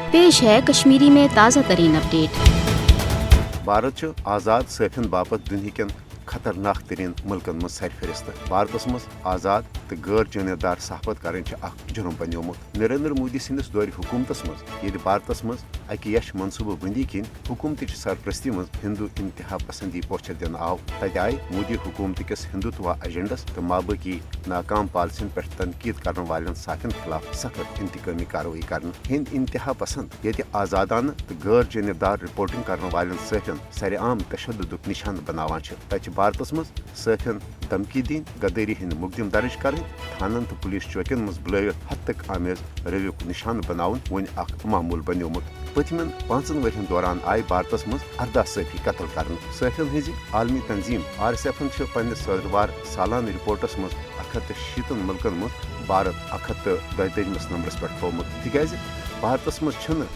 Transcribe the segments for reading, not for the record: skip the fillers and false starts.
पेश है कश्मीरी में ताज़ा तरीन अपडेट। भारत आज़ाद सैफिन बापत दुनिया खतरनाक तरीन मुल्कन मज सरफहरिस्त। भारत मज आज़ाद तो गैर जानबदार सहबत कर जुर्म बनोमुत। नरेंद्र मोदी सिंदिस दौर हुकूमत मज भारत मज अकि यश मनसूबह बंदी किन हुकूमत सरपरस्ती मज हिंदू इंतहा पसंदी पोछ दिन आव। तत आय मोदी हुकूमत किस हिंदुत्व एजेंडस तो माबकी नाकाम पॉलिसिन पे तनकीद कर वाले साफिन खिलाफ सख्त इंतकामी कार्रवाई कर। हिंद इंतहा पसंद ये आज़ादाना तो गैर जानबदार रिपोर्टिंग कर वाले सफिन सरेआम तशद्दुद निशान बनावान। तत भारत मज सफिन धमकी दिन गद्दारी हंद मुकदम दर्ज कर थानन तो पुलिस चौकियन मज बुलवित हद तक आमेज रवियुक निशान बनावन वन मामूल बनोमुत। पतमन 5 वर्षन दौरान आय भारत मज 18 सफी कत्ल कर। सफिन हज आलमी तंजीम RSF पन्नस सदरवार सालाना रिपोर्टस मज 160 मुल्कन मज भारत 132 नंबरस पे थोमुत। तिकाज भारत मज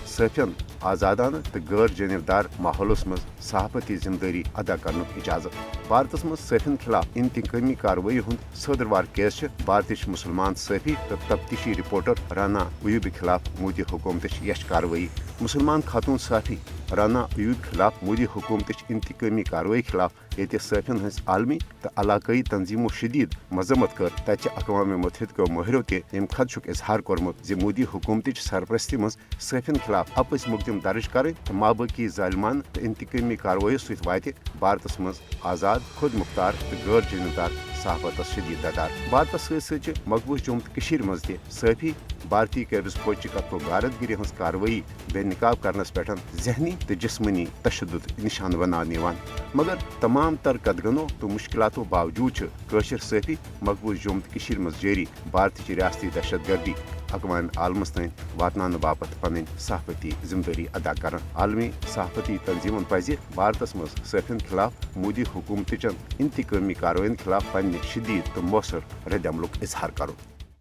सफिन आज़ादाना तो गैर जानबदार माहौलस मज सहाफती जिम्मेदारी अदा कर इजाजत। भारत मज सफिन खिलाफ इंतकामी कार्रवाई हूं सदरवार केस भारत मुसलमान सफी तो तफ्तीशी रिपोर्टर राना अयूब खिलाफ मोदी हुकूमत यश कार्रवाई। मुसलमान खातून सफी राना अयूब खिलाफ मोदी हुकूमत इंतकामी कार्रवाई खिलाफ ये सफिन हज आलमी तो इलाकई तंजीमों शदीद मजम्मत कर। तत अक़वाम मुत्तहिदा महरों तम खदशुक इजहार कोरमुत जे मोदी हुकूमत सरपरस्ती मज सफिन खिलाफ आपस मुकदम दर्ज कर माबकी जालिमान तो इंतकामी कार्रवाई सत वात भारत मज आज़ाद खुद मुख्तार तो गैर जानबदार सहाबत शदीद ददार। भारत सत मकबूज जम्मू तो मज सफी भारतीय कैबिस फौज कत्लो गारतगिरी हज कार्रवाई बेनकाब करनस पे जहनी तो जिस्मनी तशद्दुद निशान बनान। मगर तमाम तर कदगनों तो मुश्किलातों बावजूद कशर सफी मकबूज जम्मू तो मज जारी भारत रियासती दहशत गर्दी अक़वाम आलमस तन वातन बापत पन सहाफती जिम्मेदारी अदा कर। आलमी सहाफती तंजीमन पज भारत मज सफिन खिलाफ मोदी हुकूमत इंतकामी कार्रवाइन खिलाफ पन्ने शदीद तो मौसर रद्दमलुक इजहार कर।